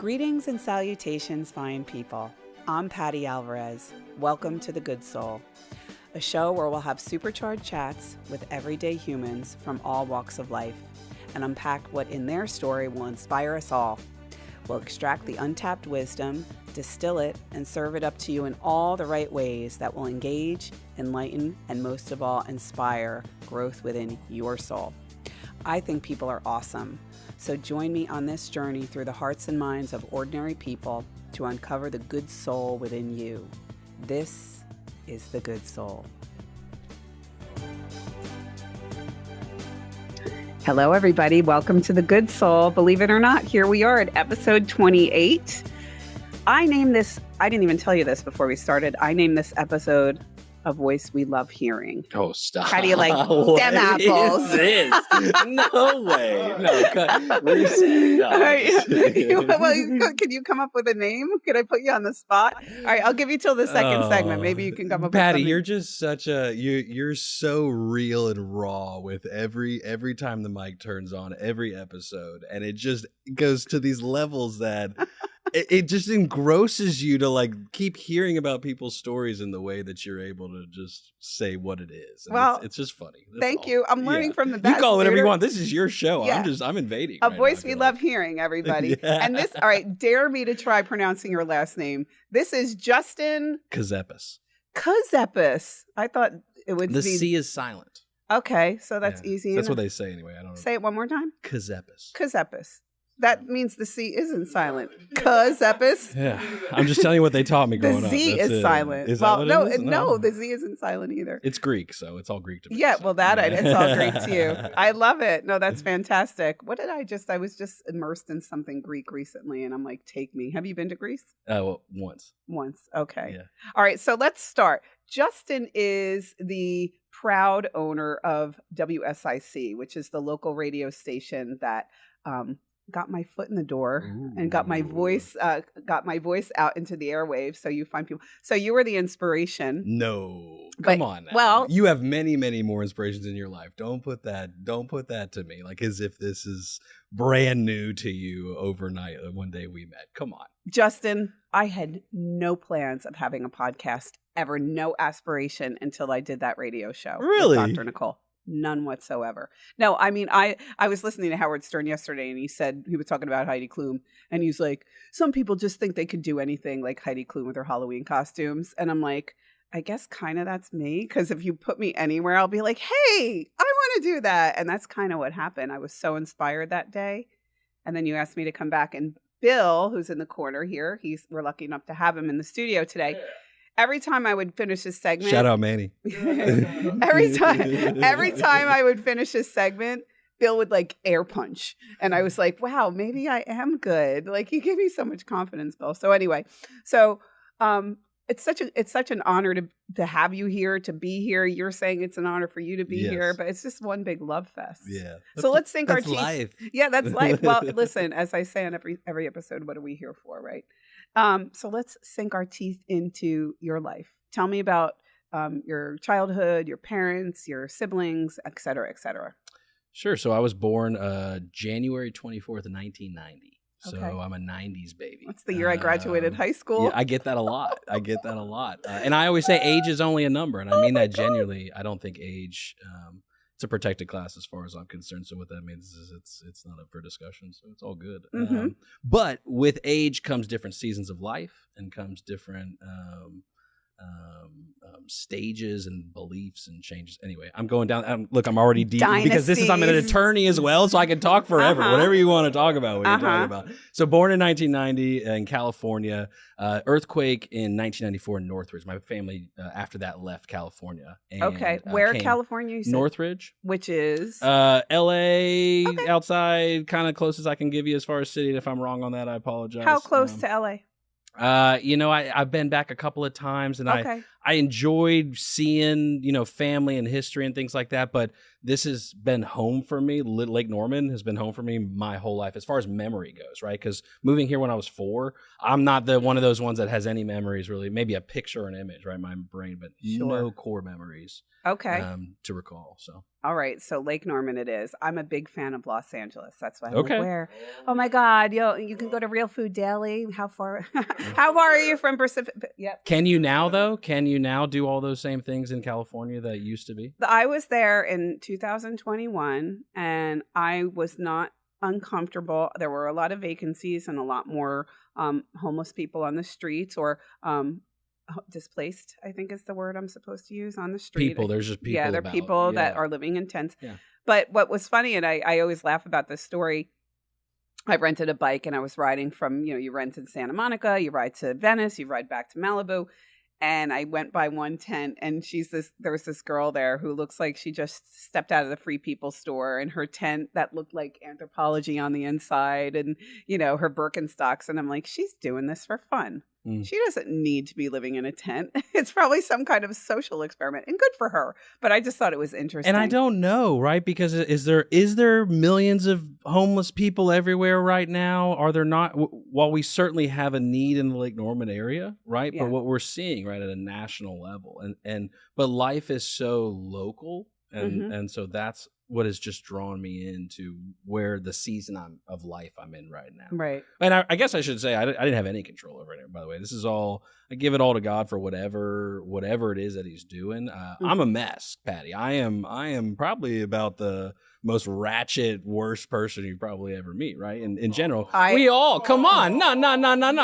Greetings and salutations, fine people. I'm Patty Alvarez. Welcome to The Good Soul, a show where we'll have supercharged chats with everyday humans from all walks of life and unpack what in their story will inspire us all. We'll extract the untapped wisdom, distill it, and serve it up to you in all the right ways that will engage, enlighten, and most of all, inspire growth within your soul. I think people are awesome. So join me on this journey through the hearts and minds of ordinary people to uncover the good soul within you. This is The Good Soul. Hello, everybody. Welcome to The Good Soul. Believe it or not, here we are at episode 28. I named this, I didn't even tell you this before we started. I named this episode A Voice We Love Hearing. Oh, stop. How do you like them apples? No way. No, reset. No. Well, can you come up with a name? Could I put you on the spot? All right, I'll give you till the second segment. Maybe you can come up with Patty, something. you're just such a you're so real and raw with every time the mic turns on, every episode, and it just goes to these levels that it just engrosses you to like keep hearing about people's stories in the way that you're able to just say what it is. And well, it's just funny. Thank you. I'm learning from the best. You call it whatever theater. you want. This is your show. Yeah. I'm invading. A Voice We Love Hearing, everybody. Yeah. And this, all right, dare me to try pronouncing your last name. This is Justin Ckezepis. Ckezepis. I thought it would The be. C is silent. Okay, so that's easy. That's enough. what they say anyway. I don't know. Say it one more time. Ckezepis. Ckezepis. That means the C isn't silent. Ckezepis. Yeah, I'm just telling you what they taught me growing The up. Z That's is it. silent. Is well, that no, what it is? no, the Z isn't silent either. It's Greek, so it's all Greek to me. Yeah, so. well, it's all Greek to you. I love it. No, that's fantastic. What did I was just immersed in something Greek recently, and I'm like, take me. Have you been to Greece? Well, once. Once. Okay. Yeah. All right, so let's start. Justin is the proud owner of WSIC, which is the local radio station that got my foot in the door and got my voice out into the airwaves. So you find people. So you were the inspiration. No, But- come on. Now. well- you have many, many more inspirations in your life. Don't put that to me like as if this is brand new to you overnight. One day we met. Come on, Justin, I had no plans of having a podcast ever, no aspiration until I did that radio show. Really? With Dr. Nicole. None whatsoever. No, I mean, I was listening to Howard Stern yesterday, and he was talking about Heidi Klum, and he's like, some people just think they could do anything like Heidi Klum with her Halloween costumes. And I'm like, I guess kind of that's me, because if you put me anywhere, I'll be like, hey, I want to do that. And that's kind of what happened. I was so inspired that day. And then you asked me to come back, and Bill, who's in the corner here, we're lucky enough to have him in the studio today. Every time I would finish his segment, shout out Manny. every time I would finish his segment, Bill would like air punch, and I was like, "Wow, maybe I am good." Like, you give me so much confidence, Bill. So anyway, it's such an honor to have you here, to be here. You're saying it's an honor for you to be here, but it's just one big love fest. Yeah. So let's sink our teeth. Life. Yeah, that's life. Well, listen, as I say on every episode, what are we here for, right? So let's sink our teeth into your life. Tell me about your childhood, your parents, your siblings, et cetera, et cetera. Sure. So I was born January 24th, 1990. So Okay. I'm a 90s baby. That's the year I graduated high school. Yeah, I get that a lot. And I always say age is only a number. And I mean that God. genuinely. I don't think age, it's a protected class as far as I'm concerned. So what that means is it's not up for discussion. So it's all good. Mm-hmm. But with age comes different seasons of life and comes different stages and beliefs and changes. Anyway, I'm going down. Look, I'm already deep because I'm an attorney as well, so I can talk forever. Whatever you want to talk about, what you're talking about. So born in 1990 in California, earthquake in 1994 in Northridge. My family after that left California. And, Okay, where California? You said? Northridge, which is L.A. Okay. Outside, kind of close as I can give you as far as city. And if I'm wrong on that, I apologize. how close to LA? I've been back a couple of times, and Okay. I enjoyed seeing, family and history and things like that. But this has been home for me. Lake Norman has been home for me my whole life as far as memory goes, right? Because moving here when I was 4, I'm not one of those ones that has any memories really. Maybe a picture or an image, right? My brain, but no core memories. Okay. To recall. So. All right. So Lake Norman it is. I'm a big fan of Los Angeles. That's why I'm like, where? Oh my God. You can go to Real Food Daily. How far are you from Pacific? Yep. Can you now though? Can you now do all those same things in California that used to be? I was there in 2021 and I was not uncomfortable. There were a lot of vacancies and a lot more homeless people on the streets or displaced, I think is the word I'm supposed to use, on the street. There's just people. Yeah, there are people that are living in tents. Yeah. But what was funny, and I always laugh about this story, I rented a bike and I was riding from, you rent in Santa Monica, you ride to Venice, you ride back to Malibu. And I went by one tent and there was this girl there who looks like she just stepped out of the Free People store, and her tent that looked like Anthropology on the inside and, her Birkenstocks. And I'm like, she's doing this for fun. She doesn't need to be living in a tent. It's probably some kind of social experiment, and good for her. But I just thought it was interesting. And I don't know, right? Because is there millions of homeless people everywhere right now? Are there not? While we certainly have a need in the Lake Norman area, right? Yeah. But what we're seeing, right, at a national level, but life is so local, and so that's what has just drawn me into where the season of life I'm in right now. Right. And I guess I should say I didn't have any control over it, by the way. This is all, I give it all to God for whatever it is that he's doing. I'm a mess, Patty. I am probably about the most ratchet, worst person you probably ever meet, right? In general, we all, come on, no,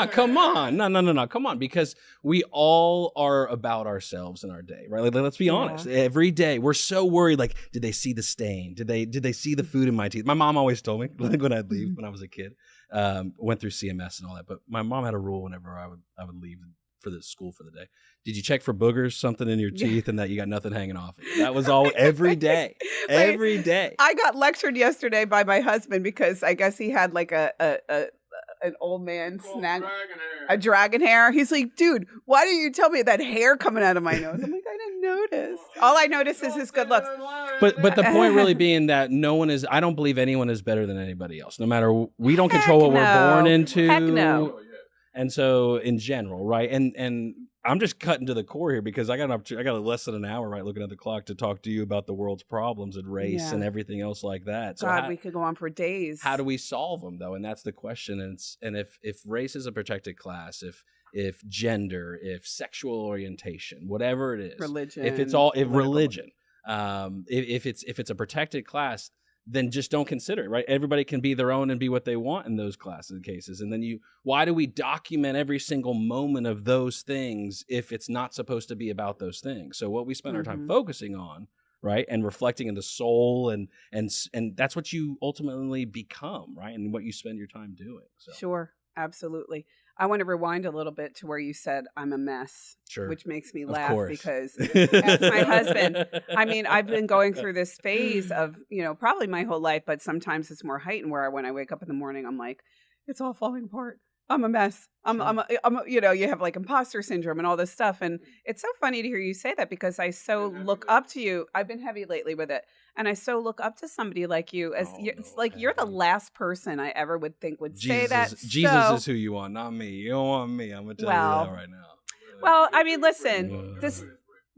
come on, no, come on, because we all are about ourselves in our day, right? Like, let's be honest. Every day, we're so worried, like, did they see the stain? Did they see the food in my teeth? My mom always told me, like, when I'd leave when I was a kid, went through CMS and all that, but my mom had a rule whenever I would leave for the school for the day. Did you check for boogers, something in your teeth, and that you got nothing hanging off of you? That was all every day. Every day. I got lectured yesterday by my husband because I guess he had like an old man snag, a dragon hair. He's like, dude, why didn't you tell me that hair coming out of my nose? I'm like, I didn't notice. All I noticed is his good looks. But the point really being that I don't believe anyone is better than anybody else. No matter, we don't control what we're born into. Heck no. And so in general, right? And I'm just cutting to the core here because I got less than an hour, right, looking at the clock to talk to you about the world's problems and race and everything else like that. So God, we could go on for days. How do we solve them though? And that's the question. And if race is a protected class, if gender, if sexual orientation, whatever it is, religion, if it's a protected class, then just don't consider it, right? Everybody can be their own and be what they want in those classes and cases. And then why do we document every single moment of those things if it's not supposed to be about those things? So what we spend our time focusing on, right, and reflecting in the soul, and that's what you ultimately become, right, and what you spend your time doing. So. Sure, absolutely. I want to rewind a little bit to where you said I'm a mess, which makes me laugh because as my husband, I mean, I've been going through this phase of, probably my whole life, but sometimes it's more heightened where when I wake up in the morning, I'm like, it's all falling apart. I'm a mess. You have like imposter syndrome and all this stuff. And it's so funny to hear you say that because I so look up to you. I've been heavy lately with it. And I so look up to somebody like you as it's like you're the last person I ever would think would say that. Jesus is who you want, not me. You don't want me. I'm going to tell you that right now. Well, I mean, listen,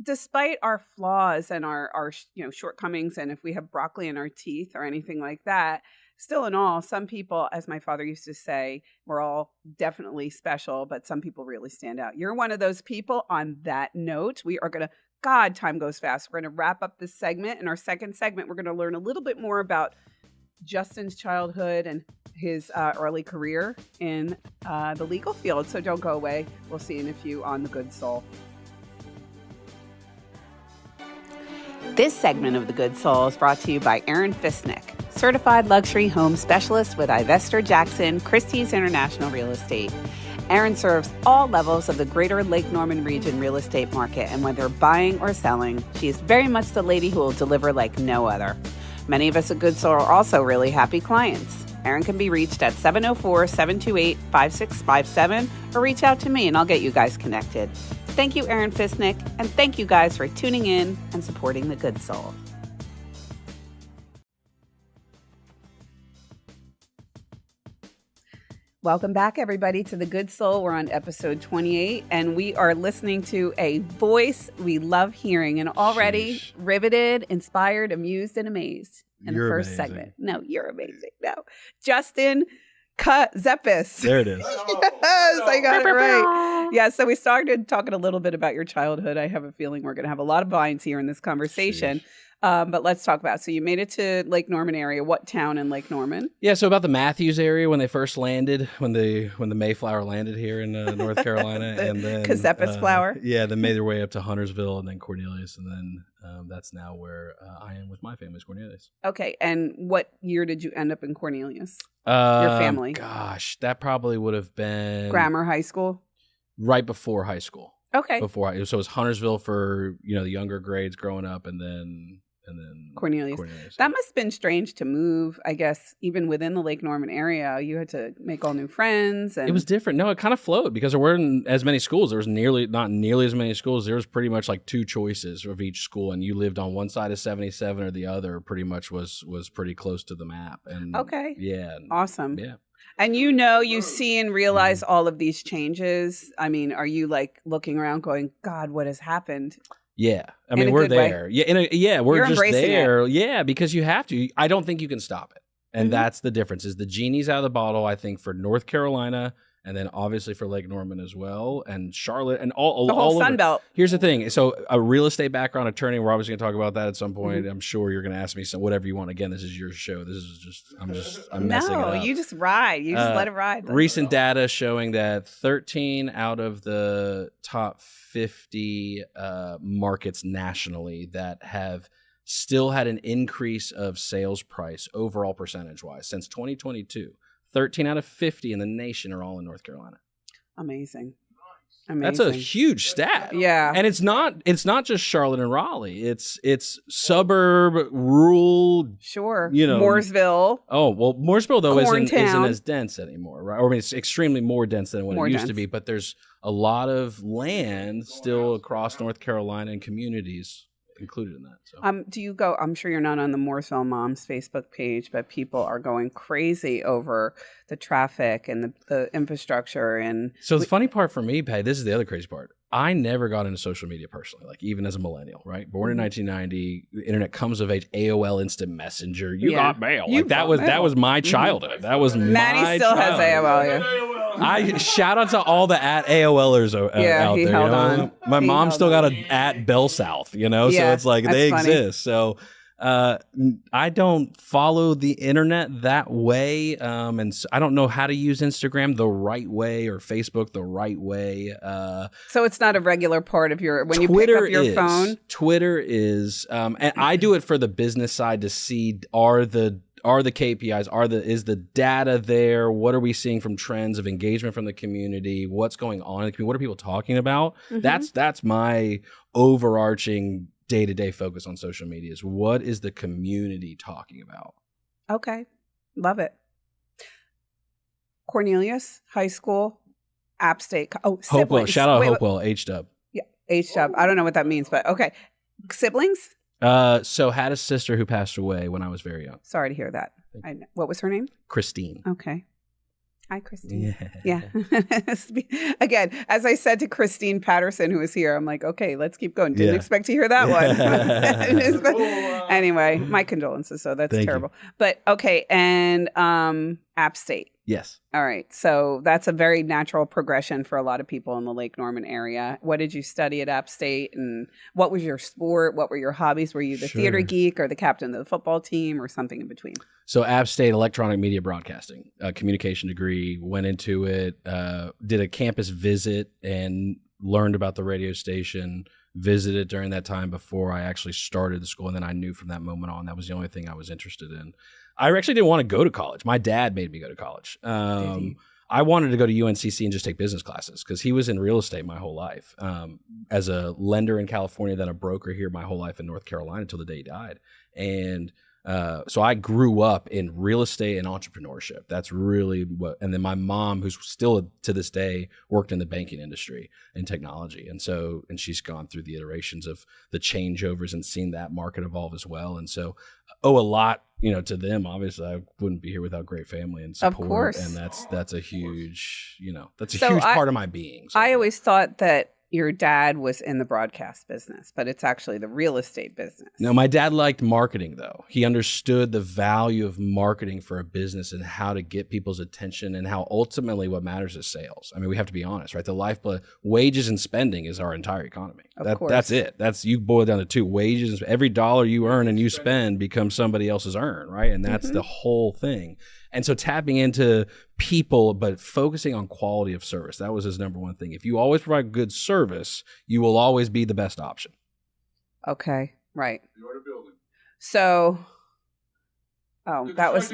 despite our flaws and our shortcomings, and if we have broccoli in our teeth or anything like that, still in all, some people, as my father used to say, we're all definitely special, but some people really stand out. You're one of those people. On that note, we are going to, God, time goes fast. We're going to wrap up this segment. In our second segment, we're going to learn a little bit more about Justin's childhood and his early career in the legal field. So don't go away. We'll see you in a few on The Good Soul. This segment of The Good Soul is brought to you by Aaron Fisnick, certified luxury home specialist with Ivester Jackson Christie's International Real Estate. Aaron serves all levels of the greater Lake Norman region real estate market, and whether buying or selling, she is very much the lady who will deliver like no other. Many of us at Good Soul are also really happy clients. Aaron can be reached at 704-728-5657 or reach out to me and I'll get you guys connected. Thank you, Aaron Fisnick, and thank you guys for tuning in and supporting The Good Soul. Welcome back, everybody, to The Good Soul. We're on episode 28, and we are listening to a voice we love hearing, and already riveted, inspired, amused, and amazed in the first segment. No, you're amazing. No, Justin Ckezepis. There it is. Yes, I got it right. Yeah, so we started talking a little bit about your childhood. I have a feeling we're going to have a lot of binds here in this conversation. But let's talk about, so you made it to Lake Norman area. What town in Lake Norman? Yeah, so about the Matthews area when they first landed, when the Mayflower landed here in North Carolina. And then Ckezepis flower. Yeah, then made their way up to Huntersville and then Cornelius. And then that's now where I am with my family's Cornelius. Okay, and what year did you end up in Cornelius? Your family? Gosh, that probably would have been... Grammar high school? Right before high school. Okay. So it was Huntersville for, the younger grades growing up, and then Cornelius. That must have been strange to move, I guess, even within the Lake Norman area. You had to make all new friends. And... It was different. No, it kind of flowed because there weren't as many schools. There was not nearly as many schools. There was pretty much like two choices of each school, and you lived on one side of 77 or the other. Pretty much was pretty close to the map. And okay. Yeah. Awesome. Yeah. And you see and realize all of these changes. I mean, are you like looking around going, God, what has happened? Yeah. I mean, we're there. Way. Yeah. We're You're just there. It. Yeah. Because you have to. I don't think you can stop it. And that's the difference is the genie's out of the bottle, I think, for North Carolina. And then obviously for Lake Norman as well, and Charlotte, and all the whole all Sun Belt. Here's the thing: so a real estate background attorney. We're obviously going to talk about that at some point. I'm sure you're going to ask me whatever you want. Again, this is your show. This is just I'm messing it up. No, you just ride. You just let it ride. Recent data showing that 13 out of the top 50 markets nationally that have still had an increase of sales price overall percentage wise since 2022. 13 out of 50 in the nation are all in North Carolina. Amazing. That's a huge stat. Yeah. And it's not just Charlotte and Raleigh. It's suburb, rural. Sure. Mooresville. Oh, well, Mooresville, though, isn't as dense anymore, right? Or I mean, it's extremely more dense than what it used to be. But there's a lot of land still across North Carolina and communities included in that. So. Do you go? I'm sure you're not on the Mooresville Moms Facebook page, but people are going crazy over the traffic and the infrastructure. And so the funny part for me, Patty, this is the other crazy part. I never got into social media personally, like even as a millennial, right? Born in 1990, the internet comes of age, AOL Instant Messenger. You got mail. Like that was my childhood. That was Maddie still has AOL. Yeah. I shout out to all the at AOLers out there. He held on. My mom still got an at Bell South, so it's like they exist. So I don't follow the internet that way, and I don't know how to use Instagram the right way or Facebook the right way. So it's not a regular part of when you pick up your phone? Twitter is, and I do it for the business side to see are the KPIs, is the data there? What are we seeing from trends of engagement from the community? What's going on in the community? What are people talking about? That's my overarching day-to-day focus on social media is what is the community talking about? Okay. Love it. Cornelius High School, App State. Oh, Hopewell. Siblings. Shout out Hopewell, H-Dub. Yeah, H-Dub. I don't know what that means, but okay. Siblings? So had a sister who passed away when I was very young. Sorry to hear that. What was her name? Christine. Okay. Hi, Christine. Yeah. Again, as I said to Christine Patterson, who was here, I'm like, okay, let's keep going. Didn't expect to hear that one. Anyway, my condolences. So that's terrible. But okay. And App State. Yes. All right. So that's a very natural progression for a lot of people in the Lake Norman area. What did you study at App State, and what was your sport? What were your hobbies? Were you the theater geek or the captain of the football team or something in between? So App State, electronic media broadcasting, communication degree, went into it, did a campus visit and learned about the radio station, visited during that time before I actually started the school. And then I knew from that moment on, that was the only thing I was interested in. I actually didn't want to go to college. My dad made me go to college. I wanted to go to UNCC and just take business classes because he was in real estate my whole life. As a lender in California, then a broker here my whole life in North Carolina until the day he died. And So I grew up in real estate and entrepreneurship. That's really what, and then my mom, who's still to this day worked in the banking industry and technology. And she's gone through the iterations of the changeovers and seen that market evolve as well. And so owe a lot, to them. Obviously I wouldn't be here without great family and support. Of course. And that's a huge, that's a huge part of my being. So. I always thought that your dad was in the broadcast business, but it's actually the real estate business. No, my dad liked marketing, though. He understood the value of marketing for a business and how to get people's attention and how ultimately what matters is sales. I mean, we have to be honest, right? The lifeblood, wages and spending is our entire economy. Of course. That's it. You boil it down to two. Wages, every dollar you earn and you spend becomes somebody else's earn, right? And that's the whole thing. And so tapping into people, but focusing on quality of service. That was his number one thing. If you always provide good service, you will always be the best option. Okay, right. So, that was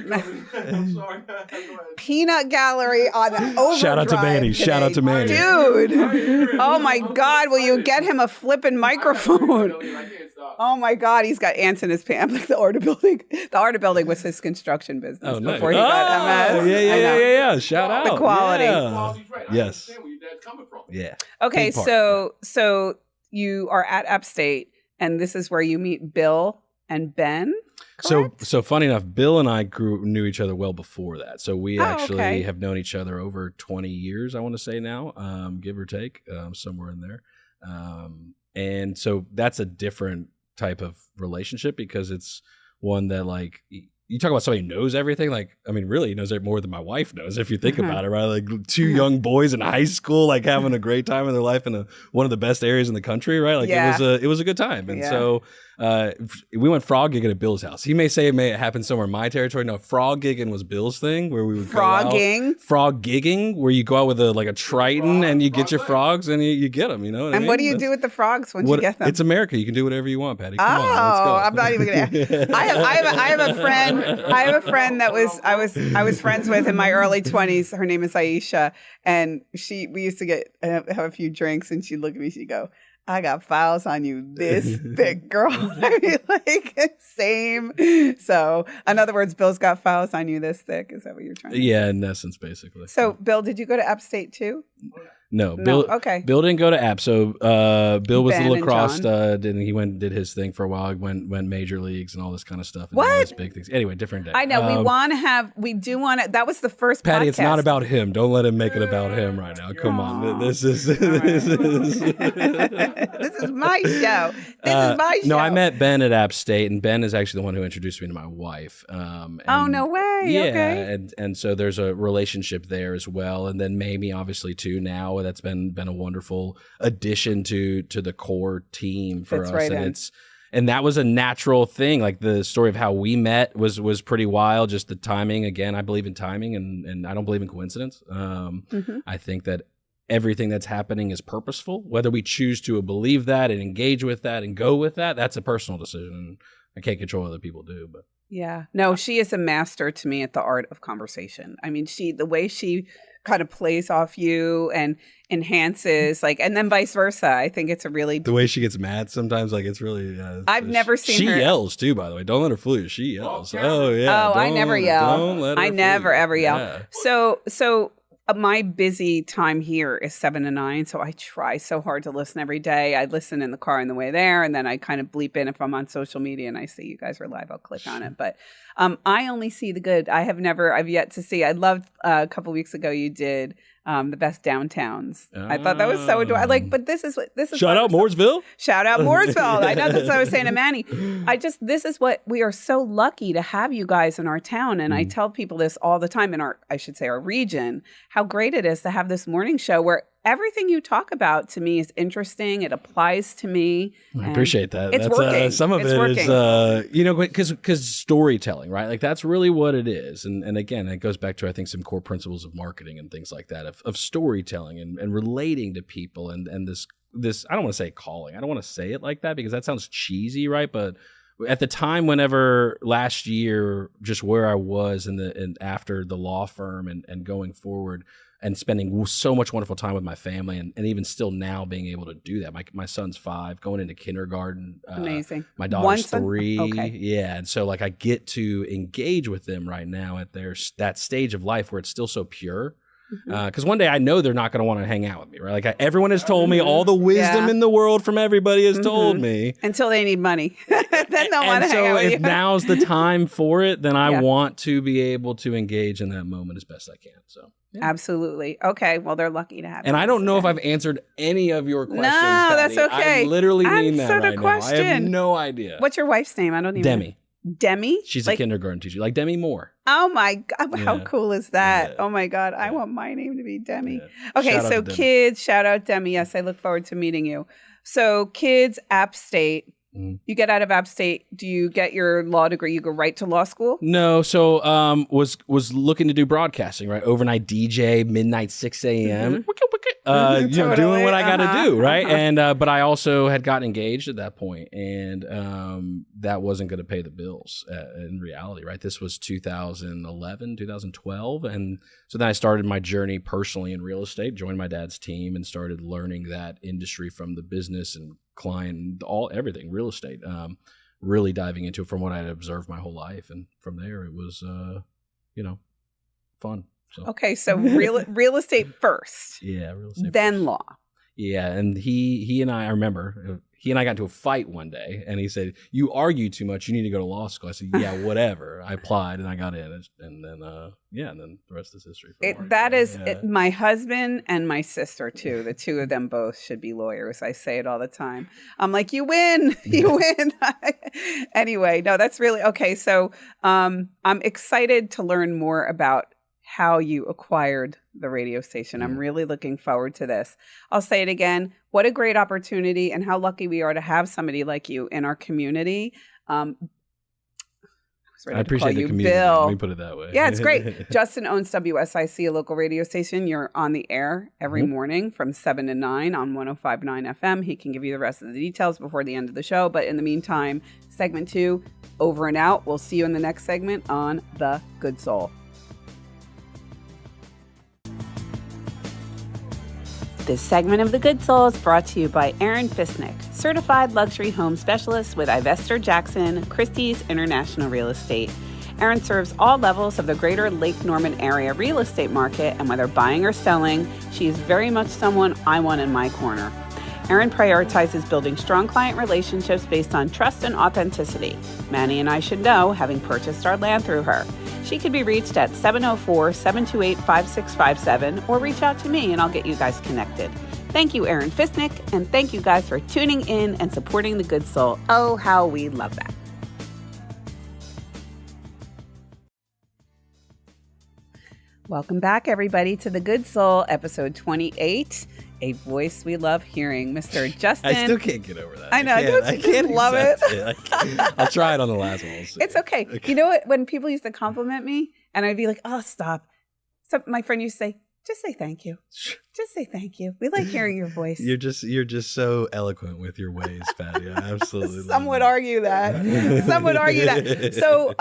Peanut Gallery on overdrive. Shout out to Manny. Today. Shout out to Manny. Dude. Oh my God, will you get him a flipping microphone? Oh my God, he's got ants in his pants, like the Art of Building. The Art of Building was his construction business before he got MS. Yeah. Shout out. The quality. Yeah. Yes. Yeah. Okay, so you are at Upstate, and this is where you meet Bill and Ben. Correct? So funny enough, Bill and I knew each other well before that. So we actually have known each other over 20 years, I want to say now, give or take, somewhere in there. And so that's a different type of relationship because it's one that, like, you talk about somebody who knows everything. Like, I mean, really, he knows it more than my wife knows, if you think about it, right? Like two young boys in high school, like having a great time in their life in one of the best areas in the country, right? Like it was a good time. And so we went frog gigging at Bill's house. He may say it may happen somewhere in my territory. No, frog gigging was Bill's thing, where we would frog gigging, where you go out with a Triton and you get your frogs and you get them, And what do you do with the frogs once you get them? It's America. You can do whatever you want, Patty. Come on, let's go. I'm not even gonna. I have a friend. I have a friend that I was friends with in my early 20s. Her name is Aisha, and we used to have a few drinks, and she'd look at me, she'd go, I got files on you this thick, girl. I mean, like, same. So, in other words, Bill's got files on you this thick. Is that what you're trying to say? Yeah, in essence, basically. So, Bill, did you go to Upstate too? No, Bill. Okay. Bill didn't go to App. So Bill was Ben the lacrosse and stud, and he went and did his thing for a while. Went major leagues and all this kind of stuff. And What? all these big things. Anyway, different day. I know. We do want to. That was the first Patty, podcast. it's not about him. Don't let him make it about him right now. Come on. This is This is my show. This is my show. No, I met Ben at App State, and Ben is actually the one who introduced me to my wife. Oh, no way. Yeah, Okay. and so there's a relationship there as well, and then Mamie obviously too now. That's been a wonderful addition to the core team for us, right and and that was a natural thing. Like the story of how we met was pretty wild. Just the timing. Again, I believe in timing, and I don't believe in coincidence. I think that everything that's happening is purposeful. Whether we choose to believe that and engage with that and go with that, that's a personal decision. I can't control what other people do, but. Yeah. No, she is a master to me at the art of conversation. I mean, the way she kind of plays off you and enhances, like, and then vice versa. I think it's a really. The way she gets mad sometimes, like, it's really. I've never seen her. She yells too, by the way. Don't let her fool you. She yells. Oh, yeah. Oh, I never yell. Don't let her I never, ever yell. Yeah. So my busy time here is 7 to 9, so I try so hard to listen every day. I listen in the car on the way there, and then I kind of bleep in if I'm on social media and I see you guys are live, I'll click on it. But I only see the good. I've yet to see. I loved a couple weeks ago you did the best downtowns. I thought that was so adorable. But this is Shout out Mooresville. Shout out Mooresville. I know that's what I was saying to Manny. This is what we are so lucky to have you guys in our town. And I tell people this all the time in our region, how great it is to have this morning show where everything you talk about to me is interesting. It applies to me. I appreciate that. It's working. Some of it is, because storytelling, right? Like that's really what it is. And again, it goes back to, I think, some core principles of marketing and things like that, of storytelling and relating to people and this, I don't want to say calling. I don't want to say it like that because that sounds cheesy, right? But at the time, whenever last year, just where I was and after the law firm and going forward, and spending so much wonderful time with my family, and even still now being able to do that. My son's 5, going into kindergarten. Amazing. My daughter's 3. Okay. Yeah, and so like I get to engage with them right now at that stage of life where it's still so pure. Because one day I know they're not going to want to hang out with me, right? Like everyone has told me, all the wisdom in the world from everybody has told me. Until they need money. Then they'll want to hang out with you. So if now's the time for it, then I want to be able to engage in that moment as best I can. So yeah. Absolutely. Okay. Well, they're lucky to have you. And I don't know if I've answered any of your questions. No, Patty. that's okay. I literally mean that Answer the right question. now. I have no idea. What's your wife's name? I don't even Demi. Demi? She's a kindergarten teacher, like Demi Moore. Oh my God. How cool is that? Yeah. Oh my God. I want my name to be Demi. Yeah. Okay. Shout out So to Demi. kids, shout out Demi. Yes. I look forward to meeting you. So kids, App State. You get out of App State. Do you get your law degree? You go right to law school? No, so was looking to do broadcasting, right? Overnight DJ, midnight 6 a.m. Totally. Doing what I got to do, right? And but I also had gotten engaged at that point, and that wasn't going to pay the bills in reality, right? This was 2011, 2012, and so then I started my journey personally in real estate, joined my dad's team, and started learning that industry from the business and client, everything, real estate, really diving into it from what I had observed my whole life. And from there it was, fun. So. Okay. So real estate first. Yeah. Real estate then first. law. Yeah. And he and I remember he and I got into a fight one day, and he said, "You argue too much. You need to go to law school." I said, "Yeah, whatever." I applied and I got in, and then the rest is history. My husband and my sister too. The two of them both should be lawyers. I say it all the time. I'm like, you win, you win. Anyway, no, that's really okay. So I'm excited to learn more about how you acquired the radio station. I'm really looking forward to this. I'll say it again. What a great opportunity, and how lucky we are to have somebody like you in our community. I appreciate the community. Bill. Let me put it that way. Yeah, it's great. Justin owns WSIC, a local radio station. You're on the air every morning from 7 to 9 on 105.9 FM. He can give you the rest of the details before the end of the show. But in the meantime, segment 2, over and out. We'll see you in the next segment on The Good Soul. This segment of The Good Soul is brought to you by Aaron Fisnick, certified luxury home specialist with Ivester Jackson, Christie's International Real Estate. Aaron serves all levels of the greater Lake Norman area real estate market, and whether buying or selling, she is very much someone I want in my corner. Aaron prioritizes building strong client relationships based on trust and authenticity. Manny and I should know, having purchased our land through her. She can be reached at 704-728-5657 or reach out to me and I'll get you guys connected. Thank you, Aaron Fisnick, and thank you guys for tuning in and supporting The Good Soul. Oh, how we love that. Welcome back, everybody, to The Good Soul, episode 28. A voice we love hearing, Mr. Justin. I still can't get over that. I know. I can't love it. I'll try it on the last one. We'll see. It's okay. You know what? When people used to compliment me, and I'd be like, "Oh, stop." So my friend used to say, "Just say thank you. Just say thank you. We like hearing your voice." You're just so eloquent with your ways, Patty. I absolutely. Some would argue that. Some would argue that. So,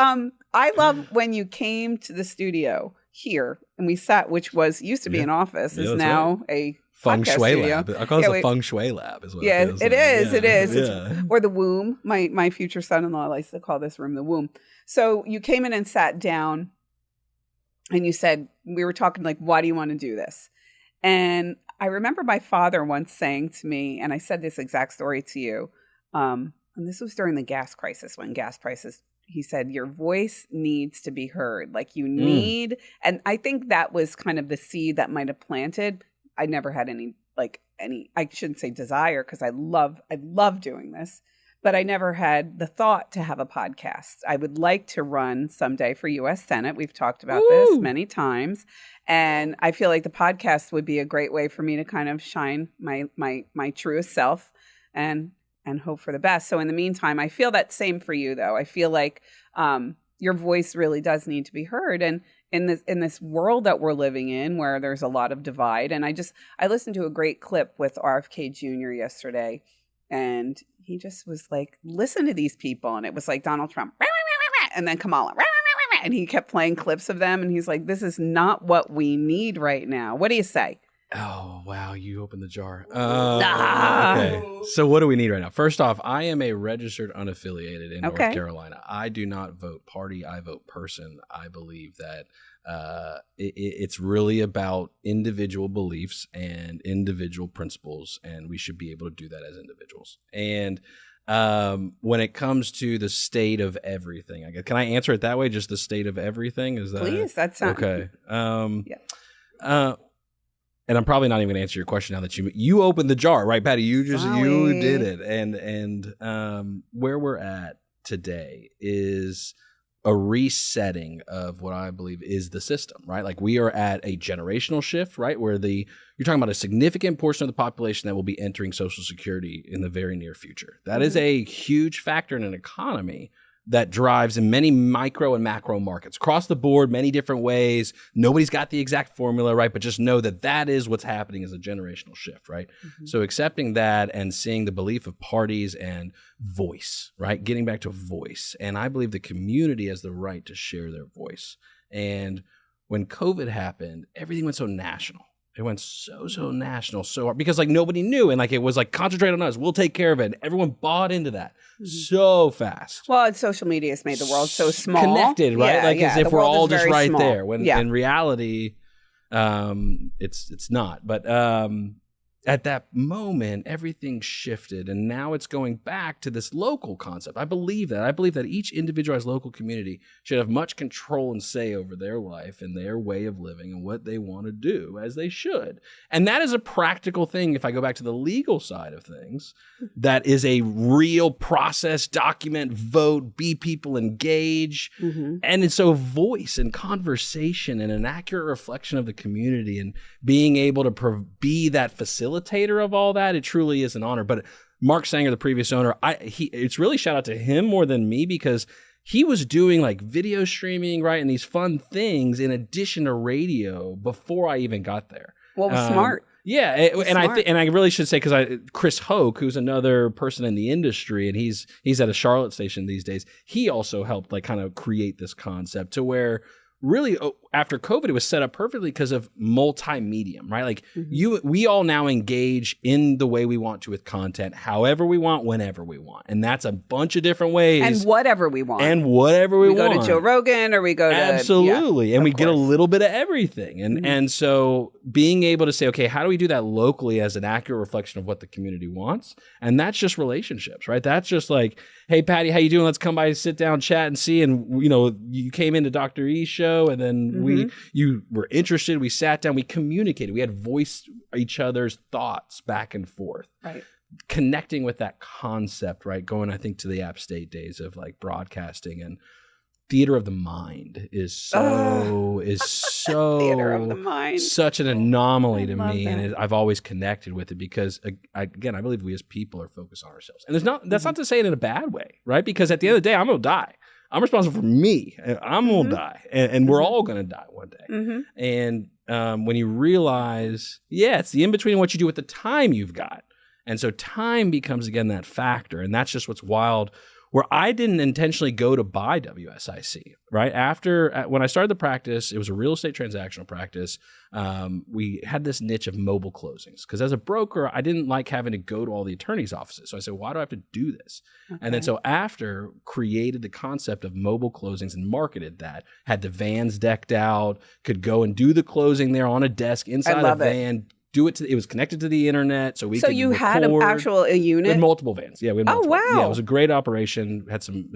I love when you came to the studio here and we sat, which used to be an office, is now a Feng Shui studio. lab. I call it a Feng Shui lab as well. Yeah, it is. Yeah. It is. Yeah. Or the womb. My future son-in-law likes to call this room the womb. So you came in and sat down and you said, we were talking like, why do you want to do this? And I remember my father once saying to me, and I said this exact story to you, and this was during the gas crisis, when gas prices, he said, your voice needs to be heard. Like you need, and I think that was kind of the seed that might have planted. I never had any, I shouldn't say desire, because I love doing this, but I never had the thought to have a podcast. I would like to run someday for U.S. Senate. We've talked about this many times. And I feel like the podcast would be a great way for me to kind of shine my truest self and hope for the best. So in the meantime, I feel that same for you, though. I feel like your voice really does need to be heard. And in this world that we're living in, where there's a lot of divide, and I listened to a great clip with RFK Jr. yesterday, and he just was like, listen to these people, and it was like Donald Trump, and then Kamala, and he kept playing clips of them. And he's like, this is not what we need right now. What do you say? Oh, wow. You opened the jar. Ah. Okay. So what do we need right now? First off, I am a registered unaffiliated in North Carolina. I do not vote party. I vote person. I believe that it's really about individual beliefs and individual principles, and we should be able to do that as individuals. And when it comes to the state of everything, I guess, can I answer it that way? Just the state of everything? Is that please? That's not okay. Yeah. And I'm probably not even going to answer your question now that you opened the jar, right, Patty? You did it. And where we're at today is a resetting of what I believe is the system, right? Like we are at a generational shift, right? Where you're talking about a significant portion of the population that will be entering Social Security in the very near future. That is a huge factor in an economy that drives in many micro and macro markets across the board, many different ways. Nobody's got the exact formula, right? But just know that that is what's happening as a generational shift, right? So accepting that and seeing the belief of parties and voice, right? Getting back to voice. And I believe the community has the right to share their voice. And when COVID happened, everything went so national. It went so national, so hard, because like nobody knew, and like it was like concentrate on us, we'll take care of it. And everyone bought into that so fast. Well, and social media has made the world so small, connected, right? Yeah, like as if we're all just right small. there. When in reality, it's not. But at that moment, everything shifted, and now it's going back to this local concept. I believe that. I believe that each individualized local community should have much control and say over their life and their way of living and what they want to do, as they should. And that is a practical thing. If I go back to the legal side of things, that is a real process, document, vote, be people, engage. And so voice and conversation and an accurate reflection of the community and being able to be that facilitator of all that, it truly is an honor. But Mark Sanger, the previous owner, it's really shout out to him more than me, because he was doing like video streaming, right, and these fun things in addition to radio before I even got there. Well, smart. Yeah, and I really should say, because Chris Hoke, who's another person in the industry, and he's at a Charlotte station these days. He also helped like kind of create this concept to where really after COVID, it was set up perfectly because of multi-medium, right? Like we all now engage in the way we want to with content, however we want, whenever we want. And that's a bunch of different ways. And whatever we want. We want. Go to Joe Rogan or we go to... Absolutely. And we get a little bit of everything. And so being able to say, okay, how do we do that locally as an accurate reflection of what the community wants? And that's just relationships, right? That's just like, hey, Patty, how you doing? Let's come by, sit down, chat, and see. And, you came into Dr. E's show, and then you were interested. We sat down, we communicated. We had voiced each other's thoughts back and forth. Right. Connecting with that concept, right? Going, I think, to the App State days of like broadcasting, and theater of the mind is so theater of the mind. Such an anomaly to me. That. And I've always connected with it because I believe we as people are focused on ourselves. And that's not to say it in a bad way, right? Because at the end of the day, I'm going to die. I'm responsible for me. I'm going to die. And we're all going to die one day. And when you realize, it's the in-between of what you do with the time you've got. And so time becomes, again, that factor. And that's just what's wild, where I didn't intentionally go to buy WSIC, right? When I started the practice, it was a real estate transactional practice. We had this niche of mobile closings, because as a broker, I didn't like having to go to all the attorney's offices. So I said, why do I have to do this? Okay. And then so after created the concept of mobile closings and marketed that, had the vans decked out, could go and do the closing there on a desk inside a van. It was connected to the internet, so we could you record. had an actual unit? With multiple vans. Yeah, we had multiple. Oh, wow. Yeah, it was a great operation. Had some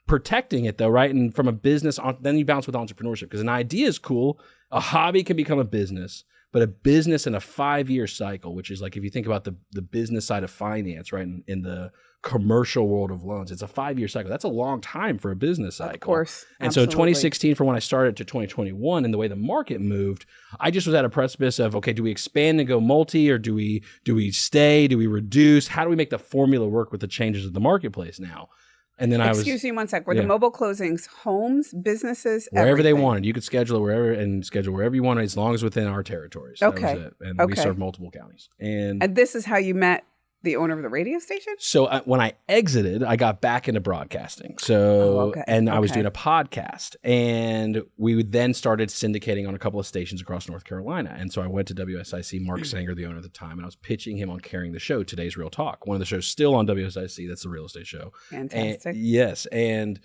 protecting it, though, right? And from a business, then you bounce with entrepreneurship, because an idea is cool. A hobby can become a business, but a business in a 5-year cycle, which is like, if you think about the business side of finance, right, in the commercial world of loans, it's a 5-year cycle. That's a long time for a business cycle. Of course. And so 2016, from when I started, to 2021, and the way the market moved, I just was at a precipice of, okay, do we expand and go multi, or do we stay? Do we reduce? How do we make the formula work with the changes of the marketplace now? And then Excuse me one sec. Were the mobile closings homes, businesses, wherever everything? they wanted? You could schedule wherever you wanted, as long as within our territories. Okay. That was it. And we serve multiple counties. And this is how you met the owner of the radio station? So when I exited, I got back into broadcasting. So, I was doing a podcast, and we then started syndicating on a couple of stations across North Carolina. And so I went to WSIC, Mark Sanger, the owner at the time, and I was pitching him on carrying the show, Today's Real Talk. One of the shows still on WSIC. That's the real estate show. Fantastic. Yes. And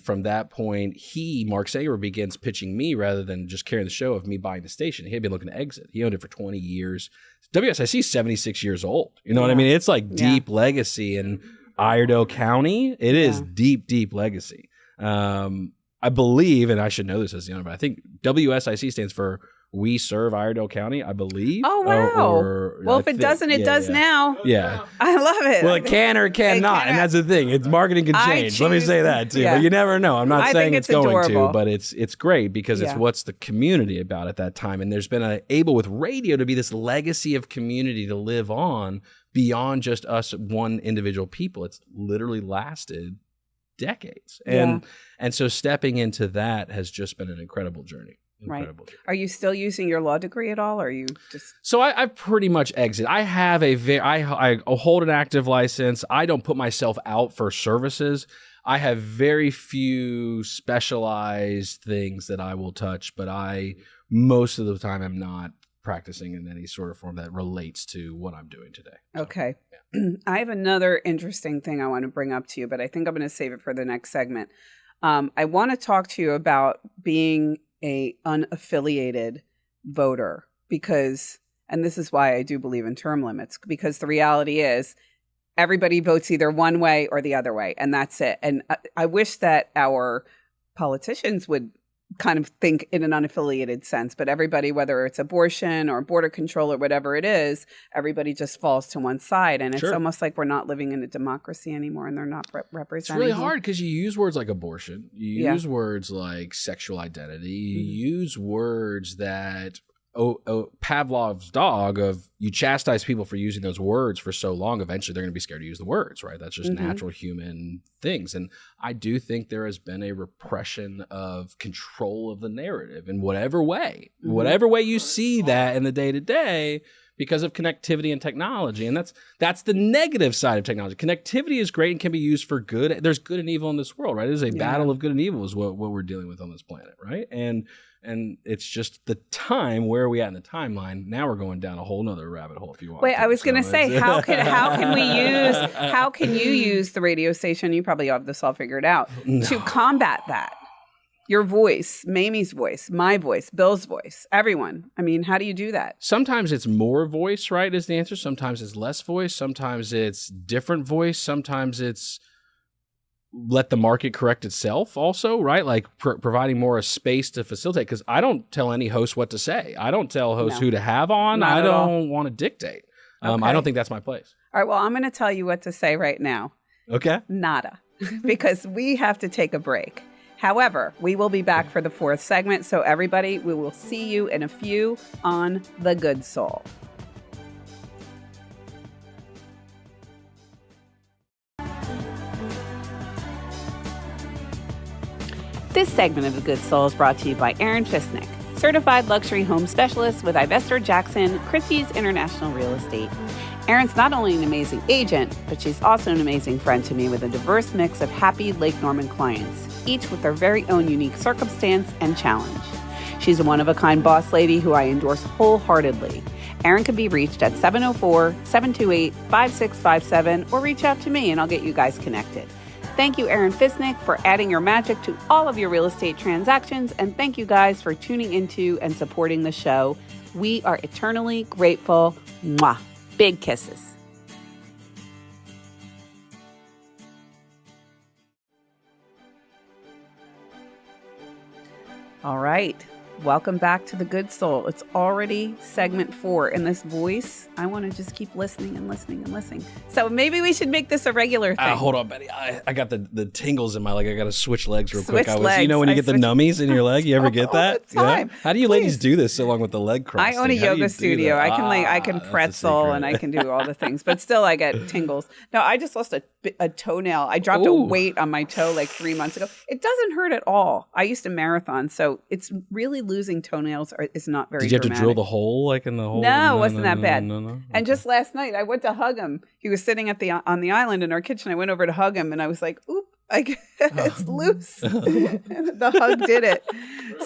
from that point, Mark Sanger, begins pitching me rather than just carrying the show of me buying the station. He had been looking to exit. He owned it for 20 years. WSIC is 76 years old. You know what I mean? It's like deep legacy in Iredell County. It is deep, deep legacy. I believe, and I should know this as the owner, but I think WSIC stands for We Serve Iredell County, I believe. Oh, wow. Well, if it doesn't, it does now. Yeah. I love it. Well, it can or it cannot. And that's the thing. It's marketing can change. Let me say that too. But you never know. I'm not saying it's going adorable. to, but it's great because it's what's the community about at that time. And there's been able with radio to be this legacy of community to live on beyond just us one individual people. It's literally lasted decades. And so stepping into that has just been an incredible journey. Incredible. Right. Are you still using your law degree at all? Or are you just... So I pretty much exit. I have I hold an active license. I don't put myself out for services. I have very few specialized things that I will touch, but most of the time am not practicing in any sort of form that relates to what I'm doing today. So, okay. I have another interesting thing I want to bring up to you, but I think I'm going to save it for the next segment. I want to talk to you about being a unaffiliated voter because, and this is why I do believe in term limits, because the reality is everybody votes either one way or the other way, and that's it. And I wish that our politicians would kind of think in an unaffiliated sense, but everybody, whether it's abortion or border control or whatever it is, everybody just falls to one side. And it's almost like we're not living in a democracy anymore and they're not representing. It's really hard because you use words like abortion, you use words like sexual identity, you use words that Pavlov's dog of you chastise people for using those words for so long, eventually they're going to be scared to use the words, right? That's just natural human things. And I do think there has been a repression of control of the narrative in whatever way you see that in the day to day because of connectivity and technology. And that's the negative side of technology. Connectivity is great and can be used for good. There's good and evil in this world, right? It is a battle of good and evil is what we're dealing with on this planet, right? And it's just the time, where are we at in the timeline? Now we're going down a whole nother rabbit hole if you want. Wait, I was going to say, how can you use the radio station, you probably have this all figured out, to combat that? Your voice, Mamie's voice, my voice, Bill's voice, everyone. I mean, how do you do that? Sometimes it's more voice, right, is the answer. Sometimes it's less voice. Sometimes it's different voice. Sometimes it's let the market correct itself also, right? Like providing more a space to facilitate. Because I don't tell any host what to say. I don't tell hosts who to have on. I don't want to dictate. I don't think that's my place. All right, well, I'm going to tell you what to say right now. Okay. Nada. Because we have to take a break. However, we will be back for the fourth segment. So everybody, we will see you in a few on The Good Soul. This segment of The Good Soul is brought to you by Aaron Fisnick, certified luxury home specialist with Ivester Jackson, Christie's International Real Estate. Erin's not only an amazing agent, but she's also an amazing friend to me with a diverse mix of happy Lake Norman clients, each with their very own unique circumstance and challenge. She's a one-of-a-kind boss lady who I endorse wholeheartedly. Erin can be reached at 704-728-5657 or reach out to me and I'll get you guys connected. Thank you, Aaron Fisnick, for adding your magic to all of your real estate transactions. And thank you guys for tuning into and supporting the show. We are eternally grateful. Mwah. Big kisses. All right. Welcome back to The Good Soul. It's already segment 4. In this voice, I want to just keep listening and listening and listening. So maybe we should make this a regular thing. Hold on, Betty. I got the tingles in my leg. I got to switch legs real quick. You know when you get the nummies in your leg? You ever get that? Yeah. How do you ladies do this so long with the leg cross? I own a yoga studio. I can pretzel and I can do all the things, but still I get tingles. No, I just lost a toenail. I dropped a weight on my toe like 3 months ago. It doesn't hurt at all. I used to marathon, so it's really losing toenails is not very Did you have dramatic. to drill the hole like in the hole? No, it wasn't that bad. No. Okay. And just last night, I went to hug him. He was sitting on the island in our kitchen. I went over to hug him, and I was like, "Oop, it's loose." The hug did it.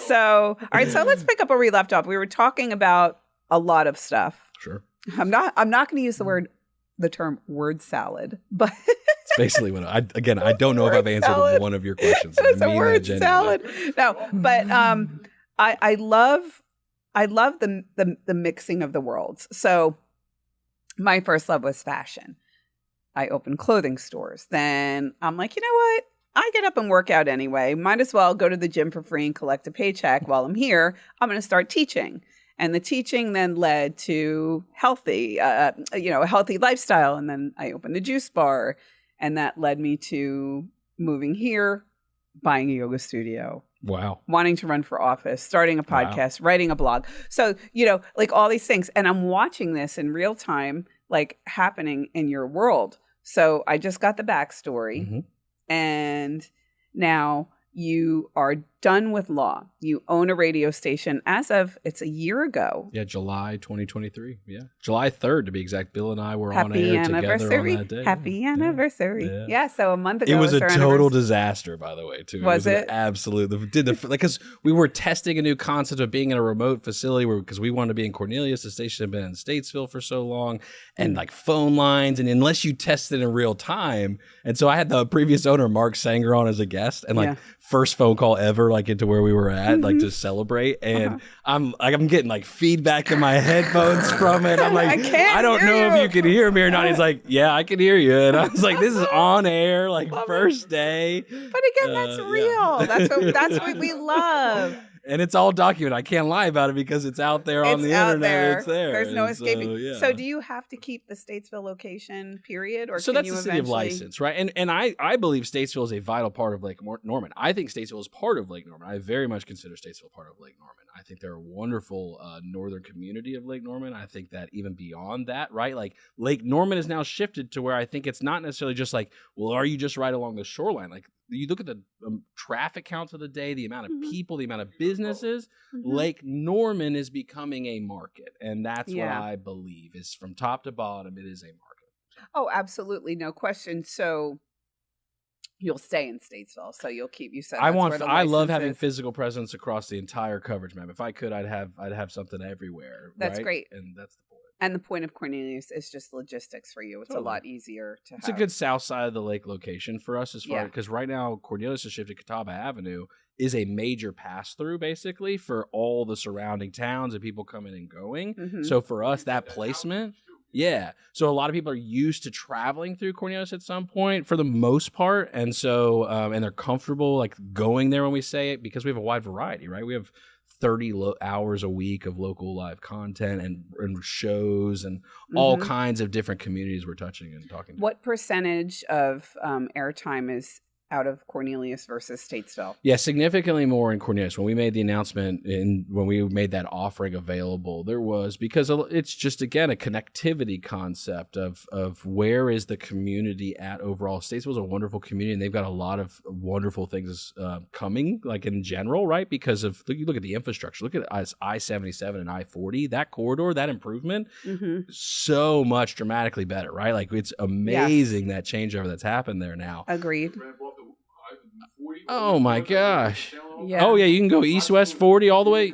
So, all right. So let's pick up where we left off. We were talking about a lot of stuff. Sure. I'm not going to use the term word salad, but it's basically what I don't know if I've answered salad. one of your questions. It's a word salad. No, but I love the mixing of the worlds. So my first love was fashion. I opened clothing stores. Then I'm like, you know what? I get up and work out anyway. Might as well go to the gym for free and collect a paycheck while I'm here. I'm going to start teaching. And the teaching then led to a healthy lifestyle. And then I opened a juice bar, and that led me to moving here, buying a yoga studio. Wow. Wanting to run for office, starting a podcast, writing a blog. So, like all these things. And I'm watching this in real time, like happening in your world. So I just got the backstory. Mm-hmm. And now you are done with law. You own a radio station it's a year ago. Yeah, July 2023. Yeah. July 3rd to be exact. Bill and I were on Happy air anniversary. together on that day. Happy anniversary. Yeah. Yeah, so a month ago. It was a our total anniversary. disaster, by the way, too. Was it? Absolutely. Because we were testing a new concept of being in a remote facility because we wanted to be in Cornelius. The station had been in Statesville for so long, and like phone lines, and unless you test it in real time. And so I had the previous owner, Mark Sanger, on as a guest, and first phone call ever, like into where we were at, like to celebrate. And I'm getting like feedback in my headphones from it. I'm like, I don't know if you can hear me or not. He's like, yeah, I can hear you. And I was like, this is on air, like first day. But again, that's real. Yeah. That's what we love. And it's all documented. I can't lie about it because it's out there on the internet. There. It's there. There's no escaping. So, yeah. So do you have to keep the Statesville location, period? Or so can that's you the city of license, right? And I believe Statesville is a vital part of Lake Norman. I think Statesville is part of Lake Norman. I very much consider Statesville part of Lake Norman. I think they're a wonderful northern community of Lake Norman. I think that even beyond that, right? Like Lake Norman is now shifted to where I think it's not necessarily just like, well, are you just right along the shoreline? Like you look at the traffic counts of the day, the amount of people, the amount of businesses. Lake Norman is becoming a market, and that's what I believe is from top to bottom. It is a market. Oh, absolutely, no question. So you'll stay in Statesville, so you'll keep. You said I love having physical presence across the entire coverage map. If I could, I'd have something everywhere. That's right? Great, and that's the point. And the point of Cornelius is just logistics for you. It's a lot easier to have. It's a good south side of the lake location for us as far because right now Cornelius has shifted. Catawba Avenue is a major pass through basically for all the surrounding towns and people coming and going. So for us, that placement. Yeah. So a lot of people are used to traveling through Cornelius at some point for the most part. And so, and they're comfortable like going there when we say it because we have a wide variety, right? We have 30 hours a week of local live content and shows and all kinds of different communities we're touching and talking to. What percentage of airtime is out of Cornelius versus Statesville? Yeah, significantly more in Cornelius. When we made the announcement and when we made that offering available, there was, because it's just, again, a connectivity concept of where is the community at overall. Statesville is a wonderful community, and they've got a lot of wonderful things coming, like in general, right? Because of, you look at the infrastructure, look at I-77 and I-40, that corridor, that improvement, so much dramatically better, right? Like it's amazing that changeover that's happened there now. Agreed. Oh my gosh. Yeah. Oh yeah, you can go east-west 40 all the way.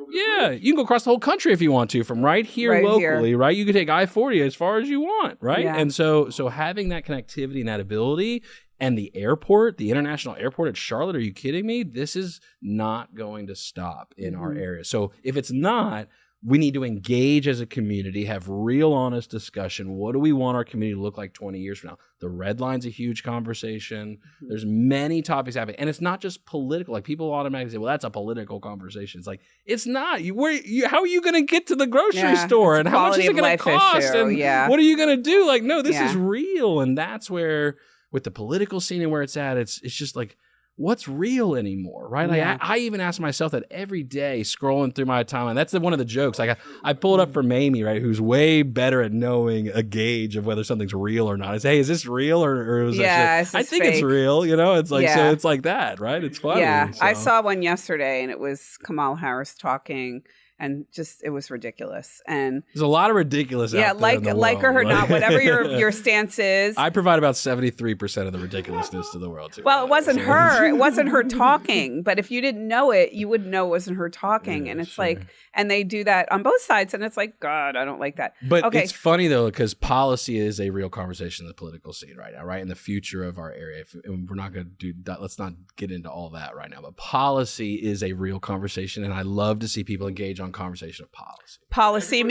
Yeah, you can go across the whole country if you want to, from right here locally, right? You can take I-40 as far as you want, right? Yeah. And so having that connectivity and that ability, and the airport, the international airport at Charlotte, are you kidding me? This is not going to stop in our area. So if it's not, we need to engage as a community, have real honest discussion. What do we want our community to look like 20 years from now? The red line's a huge conversation. There's many topics happening. And it's not just political. Like people automatically say, well, that's a political conversation. It's like, it's not. How are you going to get to the grocery store? And how much is it going to cost? And what are you going to do? Like, no, this is real. And that's where, with the political scene and where it's at, it's just like, what's real anymore, right? Like Yeah. I even ask myself that every day scrolling through my timeline. That's one of the jokes. Like I pull it up for Mamie, right, who's way better at knowing a gauge of whether something's real or not. I say, hey, is this real or is that shit? I think it's real, you know? It's like, so it's like that, right? It's funny. Yeah, so. I saw one yesterday, and it was Kamala Harris talking, and just it was ridiculous. And there's a lot of ridiculous. Yeah, out there in the like or world. not, whatever your stance is. I provide about 73% of the ridiculousness to the world too. Well, it wasn't her. It wasn't her talking. But if you didn't know it, you wouldn't know it wasn't her talking. Yeah, and it's sure. like, and they do that on both sides, and it's like, God, I don't like that. But okay. It's funny though, because policy is a real conversation in the political scene right now, right? In the future of our area, and we're not going to do that. Let's not get into all that right now. But policy is a real conversation, and I love to see people engage on conversation of policy. Policy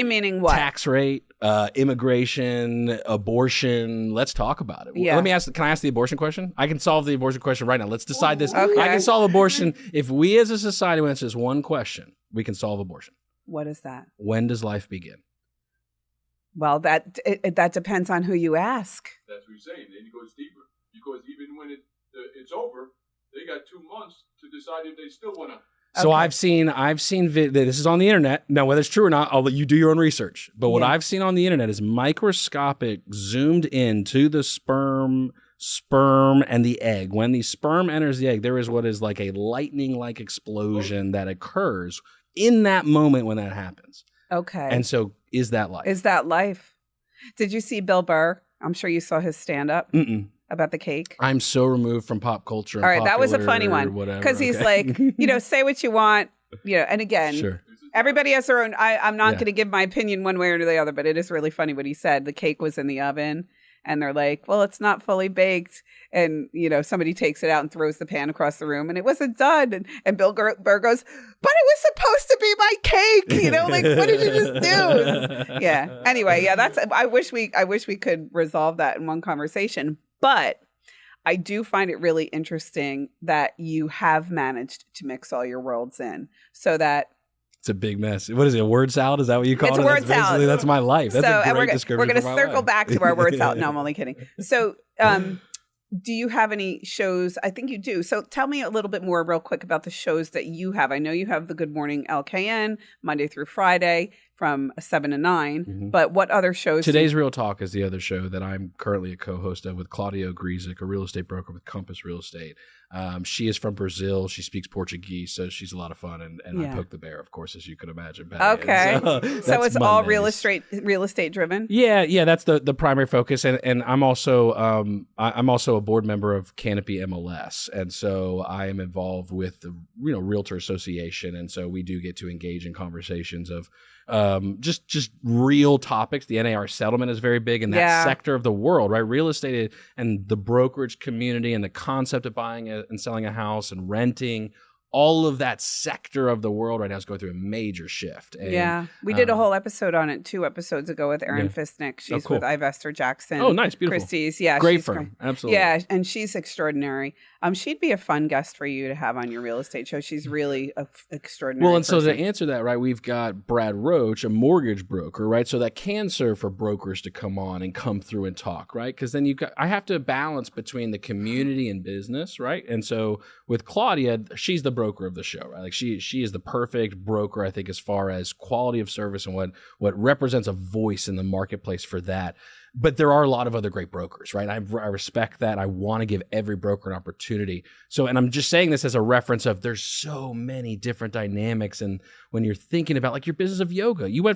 meaning what? Tax rate, immigration, abortion. Let's talk about it. Yeah. Can I ask the abortion question? I can solve the abortion question right now. Let's decide this. Okay. I can solve abortion. If we as a society answer this one question, we can solve abortion. What is that? When does life begin? Well, that depends on who you ask. That's what you're saying. Then it goes deeper. Because even when it's over, they got 2 months to decide if they still want to. So Okay. I've seen this is on the internet. Now, whether it's true or not, I'll let you do your own research. But what Yeah. I've seen on the internet is microscopic zoomed into the sperm and the egg. When the sperm enters the egg, there is what is like a lightning-like explosion that occurs in that moment when that happens. Okay. And so is that life? Is that life? Did you see Bill Burr? I'm sure you saw his stand-up about the cake. I'm so removed from pop culture. And All right, that was a funny popular one. whatever, Because he's okay. like, say what you want, and again, Sure. everybody has their own. I'm not Yeah. going to give my opinion one way or the other, but it is really funny what he said. The cake was in the oven, and they're like, well, it's not fully baked. And, somebody takes it out and throws the pan across the room, and it wasn't done. And Bill Burr goes, but it was supposed to be my cake. Like, what did you just do? Yeah. Anyway, yeah, I wish we could resolve that in one conversation. But I do find it really interesting that you have managed to mix all your worlds in so that It's a big mess. What is it? A word salad? Is that what you call it? It's a word salad. That's my life. That's a great description. We're going to for my circle life. back to our word salad. No, I'm only kidding. So, do you have any shows? I think you do. So tell me a little bit more real quick about the shows that you have. I know you have the Good Morning LKN Monday through Friday from 7 to 9, but what other shows? Today's Real Talk is the other show that I'm currently a co-host of with Claudia Grizik, a real estate broker with Compass Real Estate. She is from Brazil. She speaks Portuguese, so she's a lot of fun. And I poke the bear, of course, as you could imagine. Patty. Okay. So it's all real Mondays. estate driven? Yeah, that's the primary focus. And I'm also a board member of Canopy MLS. And so I am involved with the Realtor Association. And so we do get to engage in conversations of just real topics. The NAR settlement is very big in that sector of the world, right? Real estate and the brokerage community and the concept of buying and selling a house and renting, all of that sector of the world right now is going through a major shift. And, we did a whole episode on it 2 episodes ago with Erin Fisnick. She's cool. with Ivester Jackson. Oh, nice. Beautiful. Christie's. Great she's firm. Absolutely. Yeah, and she's extraordinary. She'd be a fun guest for you to have on your real estate show. She's really extraordinary. Well, and so person. to answer that, right, we've got Brad Roach, a mortgage broker, right? So that can serve for brokers to come on and come through and talk, right? Because then I have to balance between the community and business, right? And so with Claudia, she's the broker of the show, right? Like she is the perfect broker, I think, as far as quality of service and what represents a voice in the marketplace for that. But there are a lot of other great brokers, right? I respect that. I want to give every broker an opportunity. So, and I'm just saying this as a reference of there's so many different dynamics. And when you're thinking about like your business of yoga, you go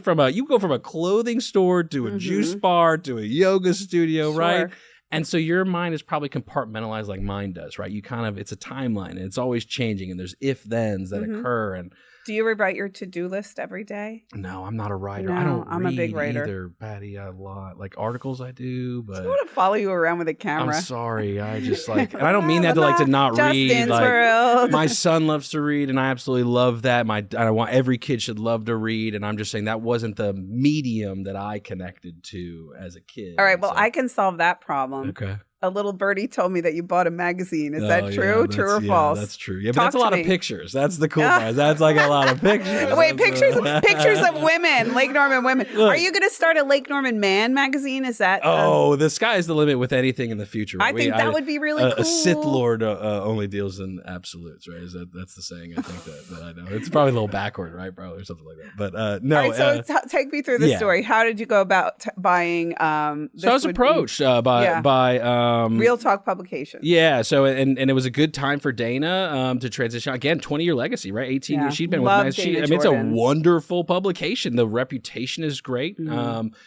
from a clothing store to a juice bar to a yoga studio, right? And so your mind is probably compartmentalized like mine does, right? It's a timeline and it's always changing and there's if-thens that occur. And do you rewrite your to-do list every day? no, I'm not a writer. No, I'm a big writer either, Patty, a lot. Like articles I do, but I want to follow you around with a camera. I'm sorry. I just and I don't mean that to not read. Justin's Like World. my son loves to read and I absolutely love that. I want every kid should love to read. And I'm just saying that wasn't the medium that I connected to as a kid. All right. Well, I can solve that problem. Okay. a little birdie told me that you bought a magazine. Is that true? Yeah, True or false? That's true. Yeah, but Talk that's a to lot me. of pictures. That's the cool part. That's like a lot of pictures. Wait, pictures of women, Lake Norman women. Look. Are you going to start a Lake Norman man magazine? Is that? Oh, the sky's the limit with anything in the future. I think that would be really cool. A Sith Lord only deals in absolutes, right? That's the saying? I think that I know. It's probably a little backward, right? Probably or something like that. But no. All right, so take me through the story. How did you go about buying? So I was approached by Real Talk Publications. Yeah. So and it was a good time for Dana to transition. Again, 20-year legacy, right? 18 years she'd been Love with Dana me. It's a Jordan. wonderful publication. The reputation is great.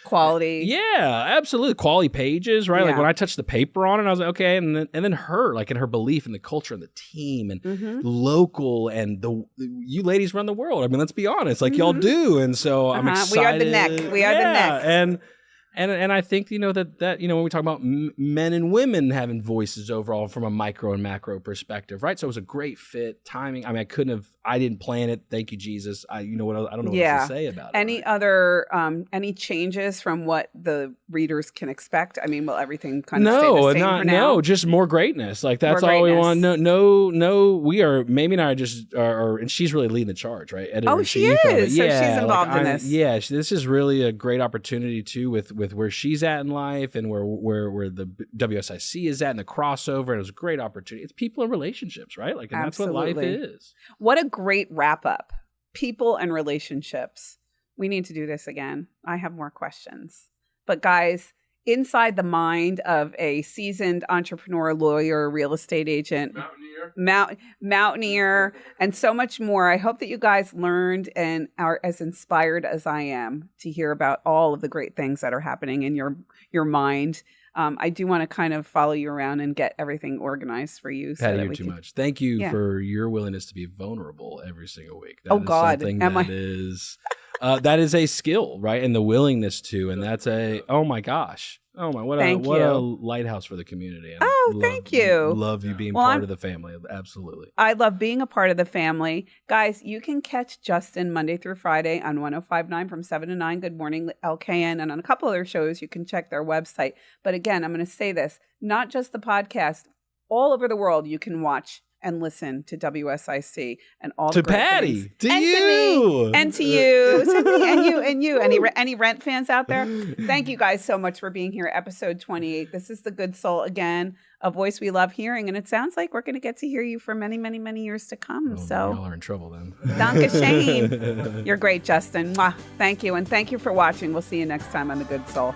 Quality. Yeah, absolutely. Quality pages, right? Like Yeah. when I touched the paper on it, I was like, okay. And then her, like in her belief in the culture and the team and local and you ladies run the world. I mean, let's be honest, like y'all do. And so I'm excited. We are the neck. We are the neck. And I think, that when we talk about men and women having voices overall from a micro and macro perspective, right? So it was a great fit, timing. I mean, I didn't plan it. Thank you, Jesus. I don't know what else to say about it. Any other, any changes from what the readers can expect? I mean, will everything kind of stay the same for now? No, just more greatness. Like that's all we want. No, we are, Mamie and I are, and she's really leading the charge, right? Oh, she is. So she's involved in this. Yeah, this is really a great opportunity too with where she's at in life and where the WSIC is at and the crossover. And it was a great opportunity. It's people and relationships, right? Like, and Absolutely. that's what life is. What a great wrap up. People and relationships. We need to do this again. I have more questions. But guys, inside the mind of a seasoned entrepreneur, lawyer, real estate agent, mountaineer, and so much more. I hope that you guys learned and are as inspired as I am to hear about all of the great things that are happening in your mind. I do want to kind of follow you around and get everything organized for you. Patty, you're too much. Thank you for your willingness to be vulnerable every single week. That is something that is a skill, right? And the willingness to, and that's oh my gosh. Oh my, what a lighthouse for the community. And thank you. Love you being part of the family. Absolutely. I love being a part of the family. Guys, you can catch Justin Monday through Friday on 105.9 from 7 to 9. Good Morning LKN. And on a couple other shows, you can check their website. But again, I'm going to say this, not just the podcast, all over the world, you can watch and listen to WSIC and all the great Patty, things. to and you, to me, and to you, to me, and you. Any Rent fans out there? Thank you guys so much for being here. Episode 28. This is the Good Soul again, a voice we love hearing, and it sounds like we're going to get to hear you for many, many, many years to come. So y'all are in trouble then. Danke schön. You're great, Justin. Mwah. Thank you, and thank you for watching. We'll see you next time on the Good Soul.